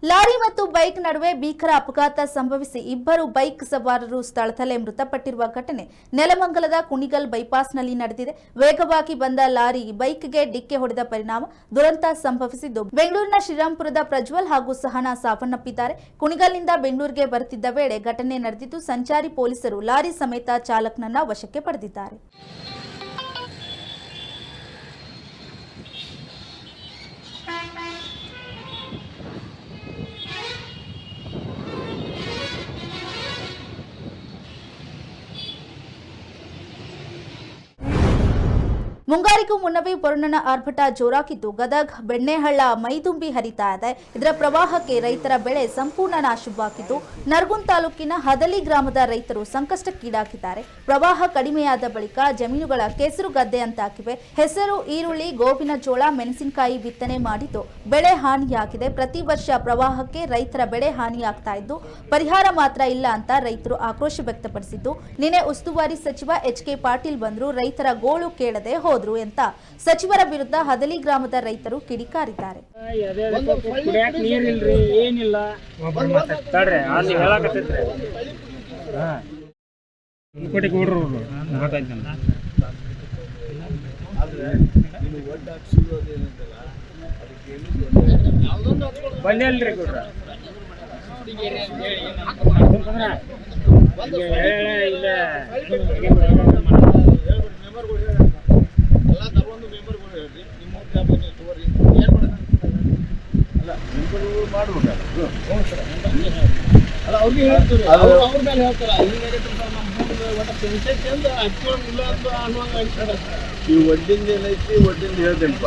Lorry ಮತ್ತು bike ನಡುವೆ ಭೀಕರ ಅಪಘಾತ ಸಂಭವಿಸಿ ಇಬ್ಬರು ಬೈಕ್ ಸವಾರರು ಸ್ಥಳದಲ್ಲೇ ಮೃತಪಟ್ಟಿರುವ ಘಟನೆ ನೆಲಮಂಗಲದ ಕುಣಿಗಲ್ ಬೈಪಾಸ್ನಲ್ಲಿ ನಡೆದಿದೆ. ವೇಗವಾಗಿ ಬಂದ ಲಾರಿ ಬೈಕ್ಗೆ ಡಿಕ್ಕಿ ಹೊಡೆದ ಪರಿಣಾಮ ದುರಂತ ಸಂಭವಿಸಿದ್ದು, ಬೆಂಗಳೂರಿನ ಶ್ರೀರಾಂಪುರದ ಪ್ರಜ್ವಲ್ ಹಾಗೂ ಸಹನಾ ಸಾವನ್ನಪ್ಪಿದ್ದಾರೆ. ಕುಣಿಗಲ್ನಿಂದ ಬೆಂಗಳೂರಿಗೆ ಬರುತ್ತಿದ್ದ ವೇಳೆ ಘಟನೆ ನಡೆದಿದ್ದು, ಸಂಚಾರಿ ಪೊಲೀಸರು ಲಾರಿ ಸಮೇತ ಚಾಲಕನನ್ನ ವಶಕ್ಕೆ ಪಡೆದಿದ್ದಾರೆ. ಮುಂಗಾರಿಗೂ ಮುನ್ನವೇ ವರುಣನ ಆರ್ಭಟ ಜೋರಾಗಿದ್ದು, ಗದಗ ಬೆಣ್ಣೆಹಳ್ಳ ಮೈದುಂಬಿ ಹರಿತಾ ಇದೆ. ಇದರ ಪ್ರವಾಹಕ್ಕೆ ರೈತರ ಬೆಳೆ ಸಂಪೂರ್ಣ ನಾಶವಾಗಿದ್ದು, ನರಗುಂದ ತಾಲೂಕಿನ ಹದಲಿ ಗ್ರಾಮದ ರೈತರು ಸಂಕಷ್ಟಕ್ಕೀಡಾಗಿದ್ದಾರೆ. ಪ್ರವಾಹ ಕಡಿಮೆಯಾದ ಬಳಿಕ ಜಮೀನುಗಳ ಕೆಸರು ಗದ್ದೆಯಂತಾಗಿವೆ. ಹೆಸರು, ಈರುಳ್ಳಿ, ಗೋವಿನ ಜೋಳ, ಮೆಣಸಿನಕಾಯಿ ಬಿತ್ತನೆ ಮಾಡಿದ್ದು ಬೆಳೆ ಹಾನಿಯಾಗಿದೆ. ಪ್ರತಿ ವರ್ಷ ಪ್ರವಾಹಕ್ಕೆ ರೈತರ ಬೆಳೆ ಹಾನಿಯಾಗ್ತಾ ಇದ್ದು, ಪರಿಹಾರ ಮಾತ್ರ ಇಲ್ಲ ಅಂತ ರೈತರು ಆಕ್ರೋಶ ವ್ಯಕ್ತಪಡಿಸಿದ್ದು, ನಿನ್ನೆ ಉಸ್ತುವಾರಿ ಸಚಿವ ಎಚ್.ಕೆ. ಪಾಟೀಲ್ ಬಂದ್ರು, ರೈತರ ಗೋಳು ಕೇಳದೆ ಹೋದ್ರು ಅಂತ ಸಚಿವರ ವಿರುದ್ಧ ಹದಲಿ ಗ್ರಾಮದ ರೈತರು ಕಿಡಿಕಾರಿದ್ದಾರೆ. ಅವ್ರಿಗೆ ಹೇಳ್ತಾರೆ, ಅವ್ರ ಮೇಲೆ ಹೇಳ್ತಾರೆ. ಈ ಒಡ್ಡಿಂದ ಏನೈತಿ, ಒಡ್ಡಿಂದ ಹೇಳ್ತೇನಪ್ಪ.